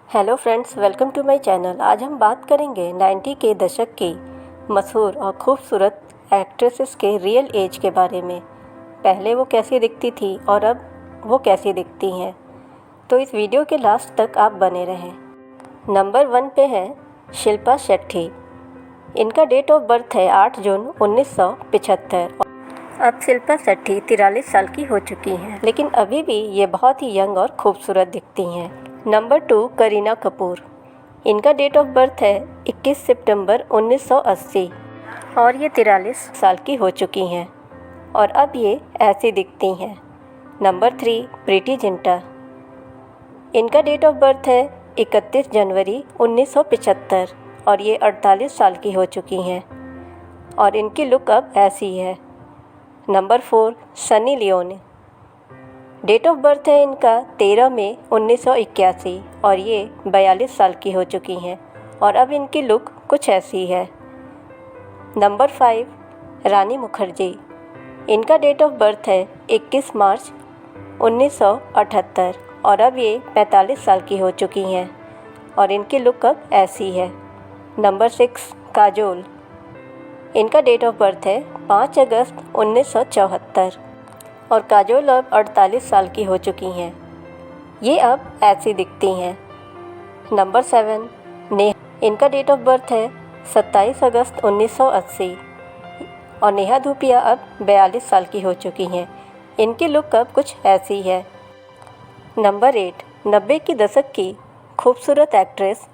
Hello friends, welcome to my channel. आज हम बात करेंगे 90 के दशक की मशहूर और खूबसूरत एक्ट्रेसेस के रियल एज के बारे में। पहले वो कैसी दिखती थी और अब वो कैसी दिखती हैं, तो इस वीडियो के लास्ट तक आप बने रहें। नंबर 1 पे है शिल्पा शेट्टी। इनका डेट ऑफ बर्थ है 8 जून 1975। अब शिल्पा शेट्टी 43 साल की हो चुकी हैं, लेकिन अभी भी ये बहुत ही यंग और खूबसूरत दिखती हैं। नंबर 2 करीना कपूर। इनका डेट ऑफ बर्थ है 21 सितंबर 1980 और ये 43 साल की हो चुकी हैं और अब ये ऐसी दिखती हैं। नंबर 3 प्रीति जिंटा। इनका डेट ऑफ बर्थ है 31 जनवरी 1975 और ये 48 साल की हो चुकी हैं और इनकी लुक अब ऐसी है। Number 4 Sunny Leone. Date of birth है इनका 13 मई 1981 और ये 42 साल की हो चुकी हैं और अब इनकी लुक कुछ ऐसी है। नंबर 5 रानी मुखर्जी। इनका डेट ऑफ बर्थ है 21 मार्च 1978 और अब ये 45 साल की हो चुकी हैं और इनकी लुक अब ऐसी है। नंबर 6 काजोल। इनका डेट ऑफ बर्थ है 5 अगस्त 1974 और काजोल अब 48 साल की हो चुकी हैं। ये अब ऐसी दिखती हैं। नंबर 7 नेहा। इनका डेट ऑफ बर्थ है 27 अगस्त 1980 और नेहा धूपिया अब 42 साल की हो चुकी हैं। इनकी लुक अब कुछ ऐसी है। नंबर 8 90 के दशक की खूबसूरत एक्ट्रेस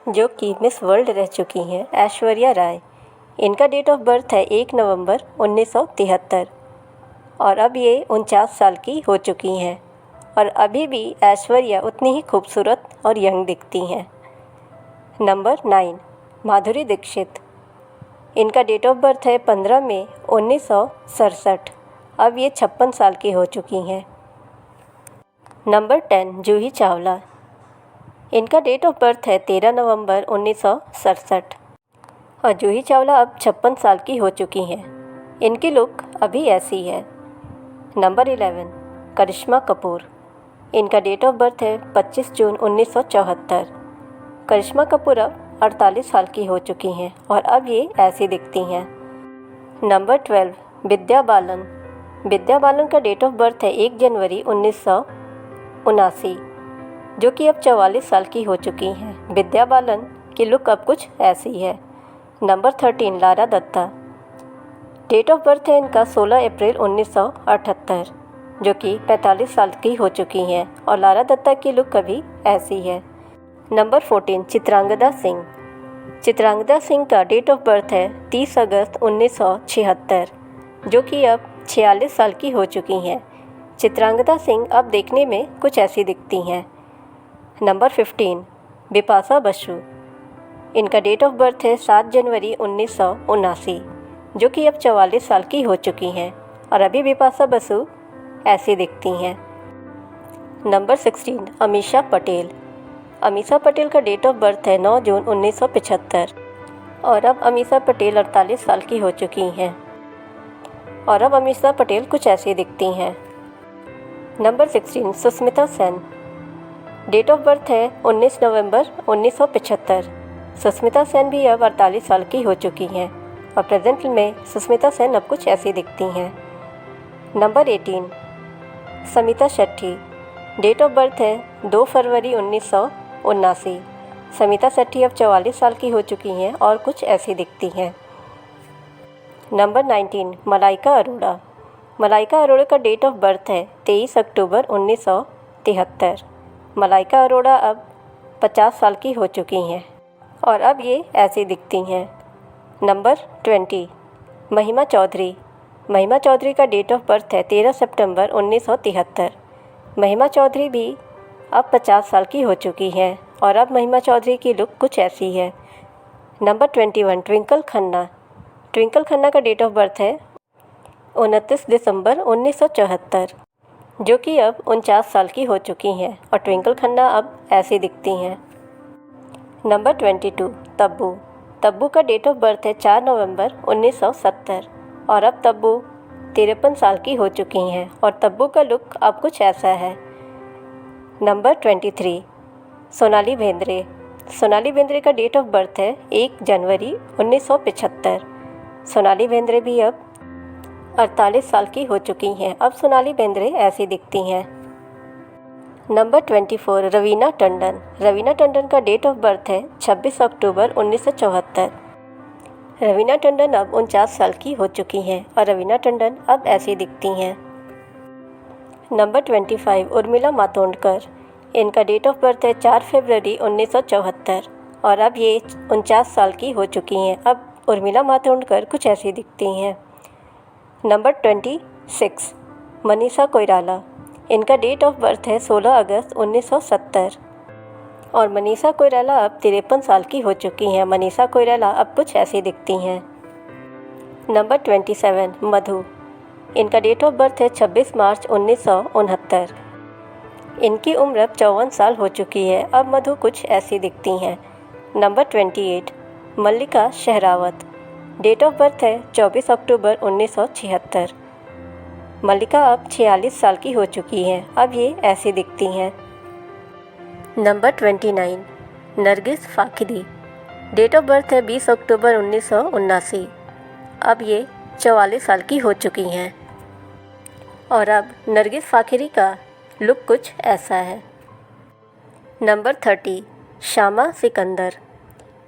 जो कि मिस वर्ल्ड रह चुकी हैं, ऐश्वर्या राय। इनका डेट ऑफ बर्थ है 1 नवंबर 1973 और अब ये 49 साल की हो चुकी हैं और अभी भी ऐश्वर्या उतनी ही खूबसूरत और यंग दिखती हैं। नंबर 9 माधुरी दीक्षित। इनका डेट ऑफ बर्थ है 15 मई 1967। अब ये 56 साल की हो चुकी हैं। नंबर 10 जूही चावला। इनका डेट ऑफ बर्थ है 13 नवंबर 1967 और जूही चावला अब 56 साल की हो चुकी हैं। इनकी लुक अभी ऐसी है। नंबर 11 करिश्मा कपूर। इनका डेट ऑफ बर्थ है 25 जून 1974। करिश्मा कपूर अब 48 साल की हो चुकी हैं और अब ये ऐसी दिखती हैं। नंबर 12 विद्या बालन। विद्या बालन का डेट ऑफ बर्थ है 1 जनवरी 1979 जो कि अब 44 साल की हो चुकी हैं। विद्या बालन की लुक अब कुछ ऐसी है। Number 13 Lara Dutta. Date of birth है इनका 16 अप्रैल 1978 जो कि 45 साल की हो चुकी हैं और लारा दत्ता की लुक अभी ऐसी है। नंबर 14 चित्रांगदा सिंह। चित्रांगदा सिंह का डेट ऑफ बर्थ है 30 अगस्त 1976 जो कि अब 46 साल की हो चुकी हैं। चित्रांगदा सिंह अब देखने में कुछ ऐसी दिखती हैं। नंबर 15 बिपाशा बसु। इनका डेट ऑफ बर्थ है 7 जनवरी 1979 जो कि अब 44 साल की हो चुकी हैं और अभी बिपाशा बसु ऐसी दिखती हैं। नंबर 16 अमीषा पटेल। अमीषा पटेल का डेट ऑफ बर्थ है 9 जून 1975 और अब अमीषा पटेल 48 साल की हो चुकी हैं और अब अमीषा पटेल कुछ ऐसी दिखती हैं। Number 16 Sushmita Sen. Date of birth है 19 नवंबर 1975। सुष्मिता सेन भी अब 48 साल की हो चुकी हैं और प्रेजेंट में सुष्मिता सेन अब कुछ ऐसी दिखती हैं। Number 18 Shamita Shetty. Date of birth है 2 फरवरी 1979। समिता शेट्टी अब 44 साल की हो चुकी हैं और कुछ ऐसी दिखती हैं। नंबर 19 मलाइका अरोड़ा। मलाइका अरोड़ा का डेट ऑफ बर्थ है 23 अक्टूबर 1973। मलाइका अरोड़ा अब 50 साल की हो चुकी हैं और अब ये ऐसी दिखती हैं। नंबर 20 महिमा चौधरी। महिमा चौधरी का डेट ऑफ बर्थ है 13 सितंबर 1973। महिमा चौधरी भी अब 50 साल की हो चुकी हैं और अब महिमा चौधरी की लुक कुछ ऐसी है। नंबर 21 ट्विंकल खन्ना। ट्विंकल खन्ना का डेट ऑफ बर्थ है 29 दिसंबर 1974 जो कि अब 49 साल की हो चुकी हैं और ट्विंकल खन्ना अब ऐसी दिखती हैं। नंबर 22 तब्बू। तब्बू का डेट ऑफ बर्थ है 4 नवंबर 1970 और अब तब्बू 53 साल की हो चुकी हैं और तब्बू का लुक अब कुछ ऐसा है। नंबर 23 सोनाली बेंद्रे। सोनाली बेंद्रे का डेट ऑफ बर्थ है 1 जनवरी 1975। सोनाली बेंद्रे भी अब 48 साल की हो चुकी हैं। अब सोनाली बेंद्रे ऐसी दिखती हैं। नंबर 24 रवीना टंडन। रवीना टंडन का डेट ऑफ बर्थ है 26 अक्टूबर 1974। रवीना टंडन अब 49 साल की हो चुकी हैं और रवीना टंडन अब ऐसी दिखती हैं। नंबर 25 उर्मिला मातोंडकर। इनका डेट ऑफ बर्थ है 4 फरवरी 1974 और अब ये 49 साल की हो चुकी हैं। अब उर्मिला मातोंडकर कुछ ऐसी दिखती हैं। नंबर 26 मनीषा कोइराला। इनका डेट ऑफ बर्थ है 16 अगस्त 1970 और मनीषा कोइराला अब 53 साल की हो चुकी हैं। मनीषा कोइराला अब कुछ ऐसी दिखती हैं। नंबर 27 मधु। इनका डेट ऑफ बर्थ है 26 मार्च 1969। इनकी उम्र अब 54 साल हो चुकी है। अब मधु कुछ ऐसी दिखती हैं। Number 28 Mallika Sherawat. Date of birth है 24 अक्टूबर 1976। मल्लिका अब 46 साल की हो चुकी हैं। अब ये ऐसी दिखती हैं। Number 29 Nargis Fakhri. Date of birth है 20 अक्टूबर 1979। अब ये 44 साल की हो चुकी हैं और अब नरगिस फ़ाखरी का लुक कुछ ऐसा है। Number 30 Shama Sikander.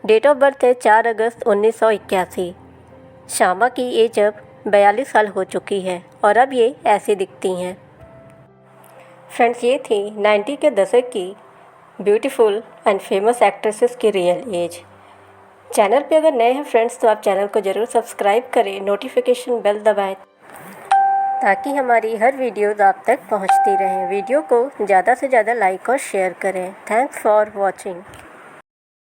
Date of birth है 4 अगस्त 1981। शामा की एज अब 42 साल हो चुकी है और अब ये ऐसी दिखती हैं। फ्रेंड्स, ये थी 90 के दशक की ब्यूटीफुल एंड फेमस एक्ट्रेसेस की रियल एज। चैनल पे अगर नए हैं फ्रेंड्स तो आप चैनल को ज़रूर सब्सक्राइब करें, नोटिफिकेशन बेल दबाएं ताकि हमारी हर वीडियोज़ आप तक पहुंचती रहें। वीडियो को ज़्यादा से ज़्यादा लाइक और शेयर करें। Thanks for watching.